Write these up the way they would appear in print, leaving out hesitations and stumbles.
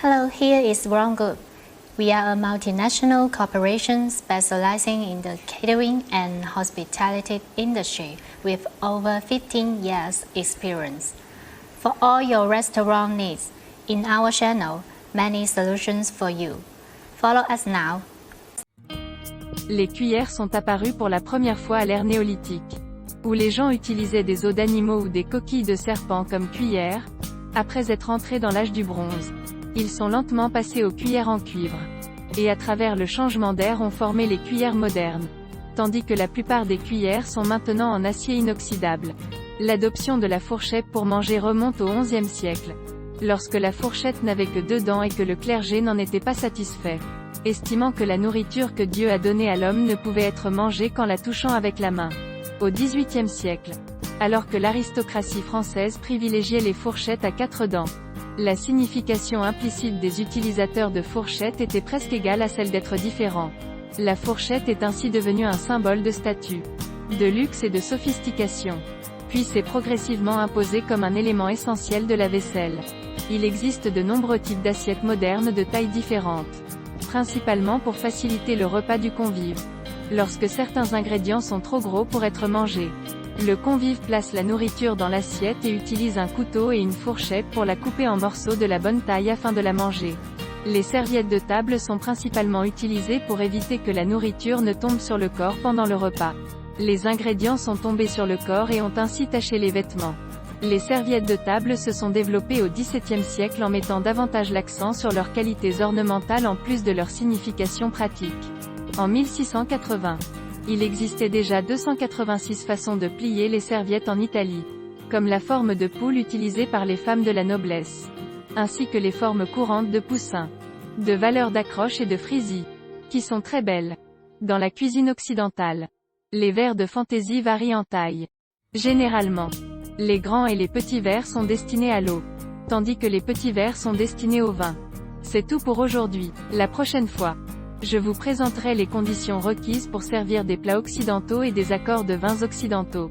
Hello, here is Wrong Group. We are a multinational corporation specializing in the catering and hospitality industry with over 15 years experience. For all your restaurant needs, in our channel, many solutions for you. Follow us now. Les cuillères sont apparues pour la première fois à l'ère néolithique, où les gens utilisaient des os d'animaux ou des coquilles de serpents comme cuillères. Après être entrés dans l'âge du bronze, ils sont lentement passés aux cuillères en cuivre. Et à travers le changement d'air ont formé les cuillères modernes, tandis que la plupart des cuillères sont maintenant en acier inoxydable. L'adoption de la fourchette pour manger remonte au XIe siècle, lorsque la fourchette n'avait que 2 dents et que le clergé n'en était pas satisfait, estimant que la nourriture que Dieu a donnée à l'homme ne pouvait être mangée qu'en la touchant avec la main. Au XVIIIe siècle, alors que l'aristocratie française privilégiait les fourchettes à 4 dents, la signification implicite des utilisateurs de fourchettes était presque égale à celle d'être différent. La fourchette est ainsi devenue un symbole de statut, de luxe et de sophistication. Puis s'est progressivement imposée comme un élément essentiel de la vaisselle. Il existe de nombreux types d'assiettes modernes de tailles différentes, principalement pour faciliter le repas du convive. Lorsque certains ingrédients sont trop gros pour être mangés, le convive place la nourriture dans l'assiette et utilise un couteau et une fourchette pour la couper en morceaux de la bonne taille afin de la manger. Les serviettes de table sont principalement utilisées pour éviter que la nourriture ne tombe sur le corps pendant le repas. Les ingrédients sont tombés sur le corps et ont ainsi taché les vêtements. Les serviettes de table se sont développées au XVIIe siècle en mettant davantage l'accent sur leurs qualités ornementales en plus de leur signification pratique. En 1680, il existait déjà 286 façons de plier les serviettes en Italie, comme la forme de poule utilisée par les femmes de la noblesse, ainsi que les formes courantes de poussins, de valeurs d'accroche et de frisille, qui sont très belles. Dans la cuisine occidentale, les verres de fantaisie varient en taille. Généralement, les grands et les petits verres sont destinés à l'eau, tandis que les petits verres sont destinés au vin. C'est tout pour aujourd'hui. La prochaine fois, je vous présenterai les conditions requises pour servir des plats occidentaux et des accords de vins occidentaux.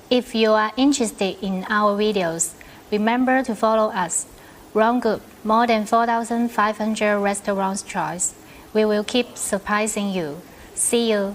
If you are interested in our videos, remember to follow us. Wrong Group, more than 4,500 restaurants choice. We will keep surprising you. See you.